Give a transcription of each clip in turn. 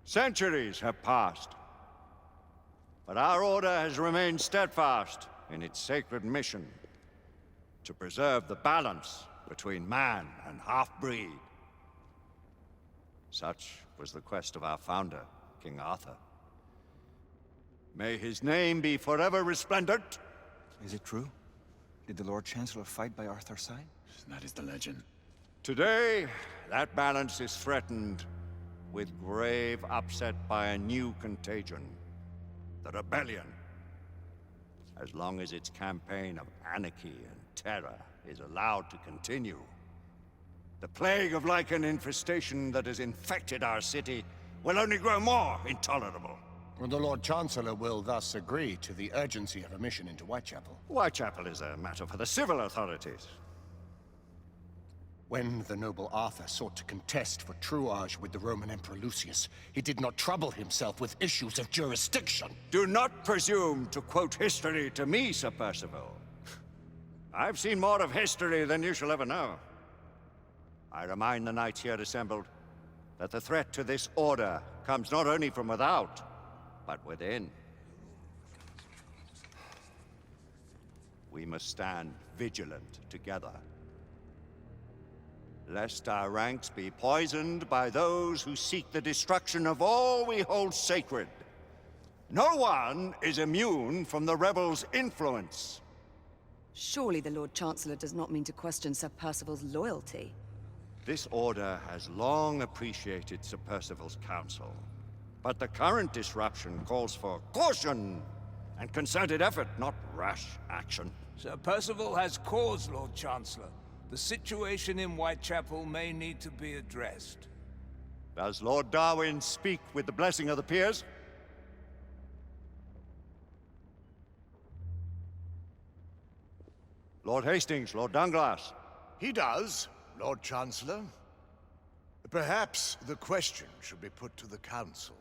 Centuries have passed, but our order has remained steadfast in its sacred mission to preserve the balance between man and half-breed. Such was the quest of our founder, King Arthur. May his name be forever resplendent. Is it true? Did the Lord Chancellor fight by Arthur's side? That is the legend. Today, that balance is threatened with grave upset by a new contagion. The rebellion. As long as its campaign of anarchy and terror is allowed to continue, the plague of Lycan infestation that has infected our city will only grow more intolerable. And the Lord Chancellor will thus agree to the urgency of a mission into Whitechapel. Whitechapel is a matter for the civil authorities. When the noble Arthur sought to contest for truage with the Roman Emperor Lucius, he did not trouble himself with issues of jurisdiction. Do not presume to quote history to me, Sir Percival. I've seen more of history than you shall ever know. I remind the knights here assembled that the threat to this order comes not only from without, but within. We must stand vigilant together, lest our ranks be poisoned by those who seek the destruction of all we hold sacred. No one is immune from the rebels' influence. Surely the Lord Chancellor does not mean to question Sir Percival's loyalty. This order has long appreciated Sir Percival's counsel, but the current disruption calls for caution and concerted effort, not rash action. Sir Percival has cause, Lord Chancellor. The situation in Whitechapel may need to be addressed. Does Lord Darwin speak with the blessing of the peers? Lord Hastings, Lord Dunglass. He does, Lord Chancellor. Perhaps the question should be put to the Council.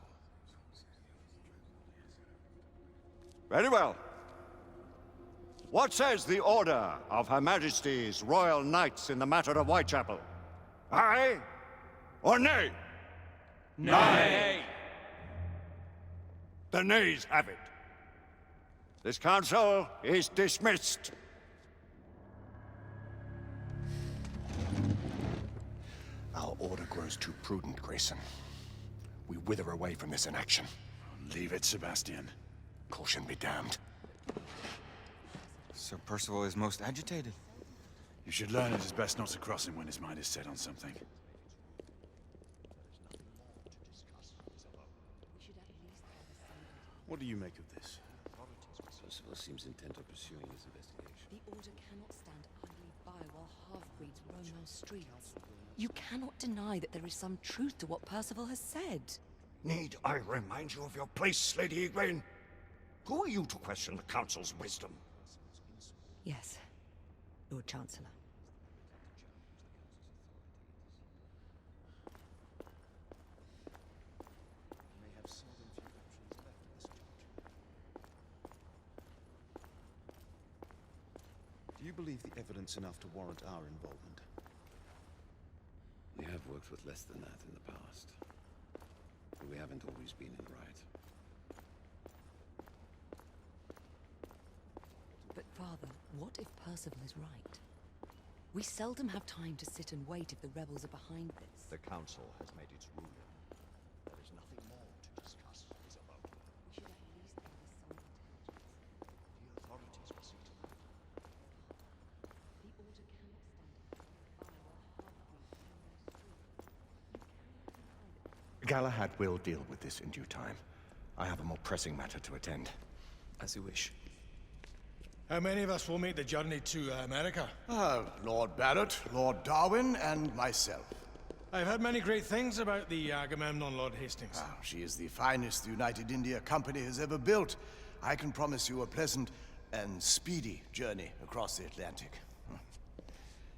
Very well. What says the Order of Her Majesty's Royal Knights in the matter of Whitechapel? Aye or nay? Nay! The nays have it. This council is dismissed. Our order grows too prudent, Grayson. We wither away from this inaction. Leave it, Sebastian. Caution be damned. Sir Percival is most agitated. You should learn it is best not to cross him when his mind is set on something. What do you make of this? Percival seems intent on pursuing his investigation. The Order cannot stand idly by while half-breeds roam our streets. You cannot deny that there is some truth to what Percival has said. Need I remind you of your place, Lady Egwene? Who are you to question the Council's wisdom? Yes, Lord Chancellor. Do you believe the evidence enough to warrant our involvement? We have worked with less than that in the past. But we haven't always been in the right. But Father, what if Percival is right? We seldom have time to sit and wait if the rebels are behind this. The Council has made its ruling. There is nothing more to discuss, Isabel. We should at least give us some intelligence. The authorities will see to that. The Order cannot stand by while half-breeds roam our streets. Galahad will deal with this in due time. I have a more pressing matter to attend. As you wish. How many of us will make the journey to America? Lord Barrett, Lord Darwin, and myself. I've heard many great things about the Agamemnon, Lord Hastings. She is the finest the United India Company has ever built. I can promise you a pleasant and speedy journey across the Atlantic.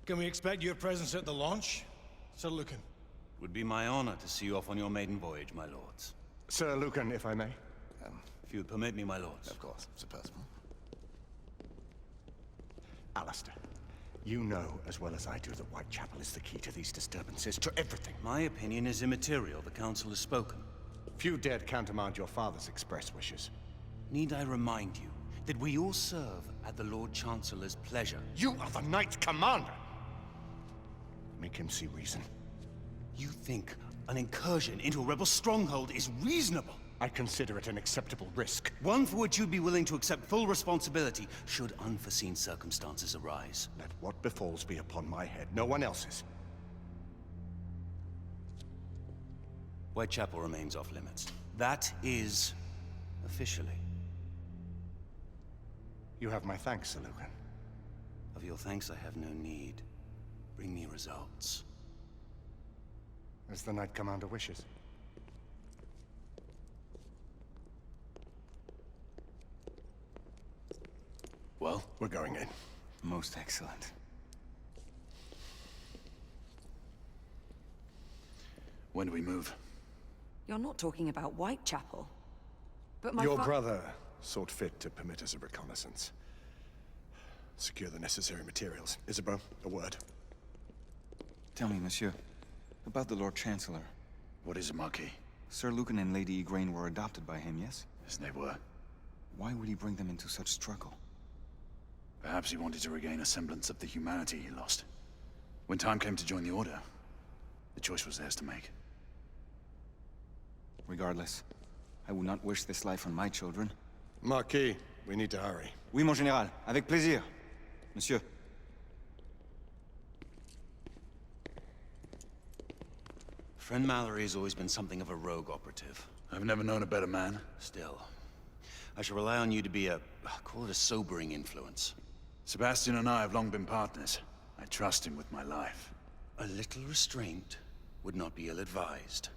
Can we expect your presence at the launch, Sir Lucan? Would be my honor to see you off on your maiden voyage, my lords. Sir Lucan, if I may. If you'd permit me, my lords. Of course, Sir Percival. Alistair, you know as well as I do that Whitechapel is the key to these disturbances, to everything. My opinion is immaterial. The Council has spoken. Few dared countermand your father's express wishes. Need I remind you that we all serve at the Lord Chancellor's pleasure? You are the Knight Commander! Make him see reason. You think an incursion into a rebel stronghold is reasonable? I consider it an acceptable risk. One for which you'd be willing to accept full responsibility should unforeseen circumstances arise. Let what befalls be upon my head, no one else's. Whitechapel remains off limits. That is officially. You have my thanks, Sir Lucan. Of your thanks I have no need. Bring me results. As the Knight Commander wishes. Well, We're going in. Most excellent. when do we move? You're not talking about Whitechapel. But my Your brother sought fit to permit us a reconnaissance. Secure the necessary materials. Isabeau, a word. Tell me, monsieur, about the Lord Chancellor. What is it, Marquis? Sir Lucan and Lady Igraine were adopted by him, yes? Yes, they were. Why would he bring them into such struggle? Perhaps he wanted to regain a semblance of the humanity he lost. When time came to join the Order, the choice was theirs to make. Regardless, I would not wish this life on my children. Marquis, we need to hurry. Oui, mon général. Avec plaisir. Monsieur. Friend Mallory has always been something of a rogue operative. I've never known a better man. Still, I shall rely on you to be call it a sobering influence. Sebastian and I have long been partners. I trust him with my life. A little restraint would not be ill-advised.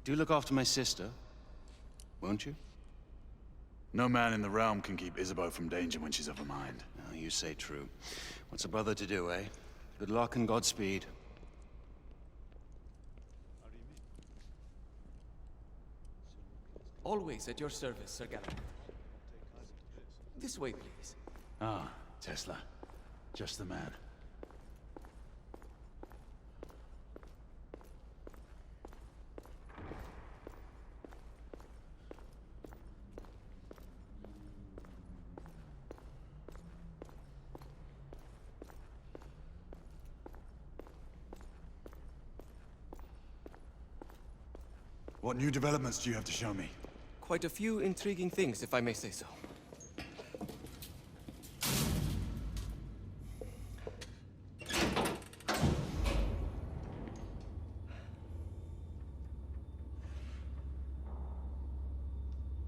Do look after my sister, won't you? No man in the realm can keep Isabeau from danger when she's of a mind. Oh, you say true. What's a brother to do, eh? Good luck and Godspeed. Always at your service, Sir Galahad. This way, please. Ah, Tesla. Just the man. What new developments do you have to show me? Quite a few intriguing things, if I may say so.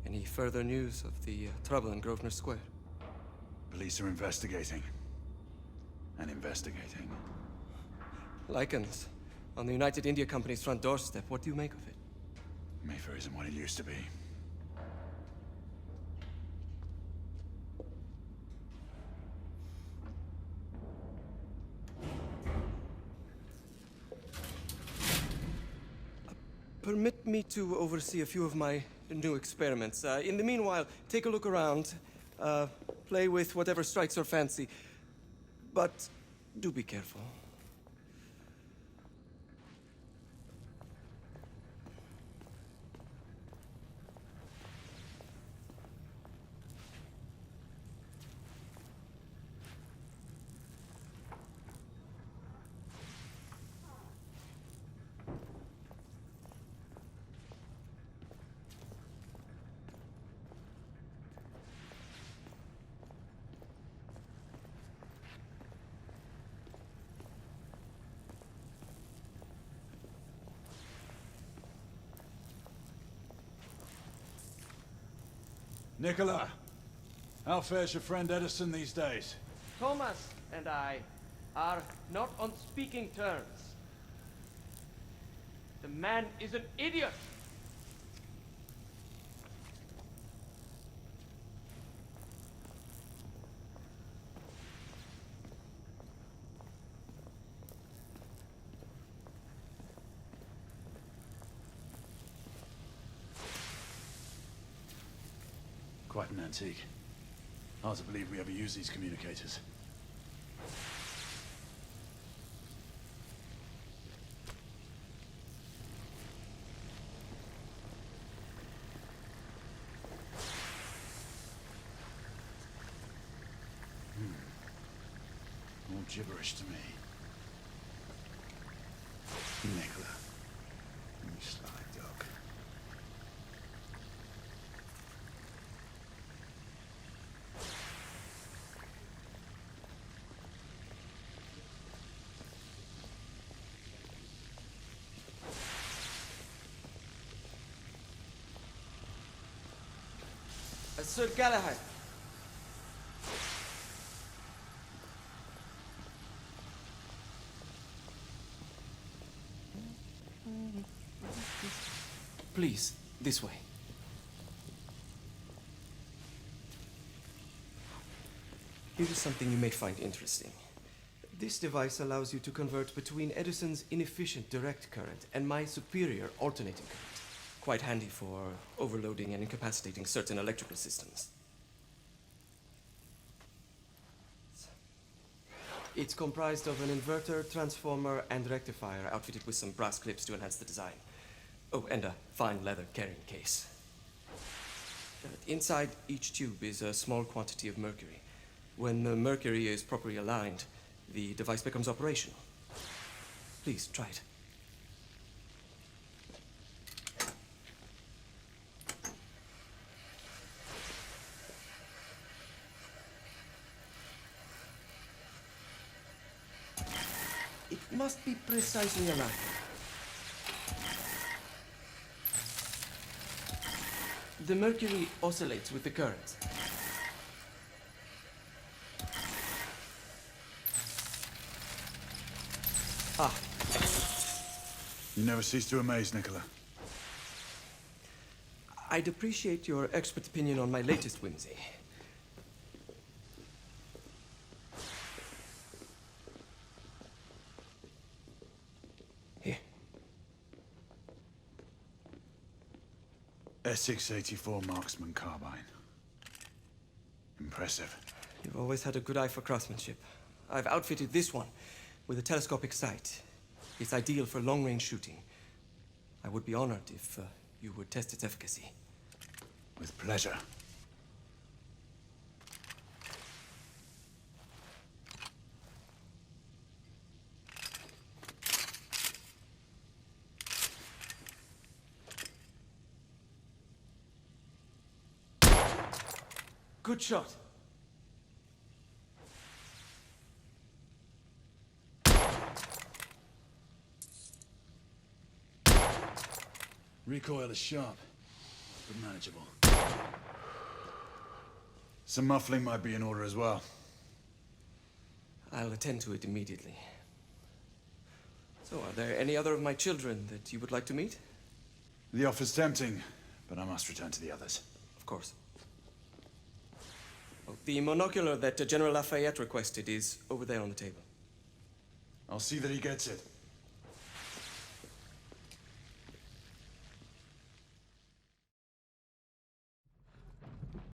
Any further news of the trouble in Grosvenor Square? Police are investigating. And investigating. Lycans, on the United India Company's front doorstep. What do you make of it? Mayfair isn't what it used to be. Permit me to oversee a few of my new experiments. In the meanwhile, take a look around. Play with whatever strikes your fancy. But do be careful. Nicola! How fares your friend Edison these days? Thomas and I are not on speaking terms. The man is an idiot! Quite an antique. Hard to believe we ever use these communicators. gibberish to me. Nicola, you sly dog. Sir Galahad. Please, this way. Here is something you may find interesting. This device allows you to convert between Edison's inefficient direct current and my superior alternating current. Quite handy for overloading and incapacitating certain electrical systems. It's comprised of an inverter, transformer, and rectifier outfitted with some brass clips to enhance the design. Oh, and a fine leather carrying case. Inside each tube is a small quantity of mercury. When the mercury is properly aligned, the device becomes operational. Please, try it. It must be precisely aligned. The mercury oscillates with the current. Ah. You never cease to amaze, Nicola. I'd appreciate your expert opinion on my latest whimsy. Here. Essex 84 Marksman Carbine. Impressive. You've always had a good eye for craftsmanship. I've outfitted this one with a telescopic sight. It's ideal for long-range shooting. I would be honored if you would test its efficacy. With pleasure. Good shot. Recoil is sharp, but manageable. Some muffling might be in order as well. I'll attend to it immediately. So, are there any other of my children that you would like to meet? The offer's tempting, but I must return to the others. Of course. Oh, the monocular that General Lafayette requested is over there on the table. I'll see that he gets it.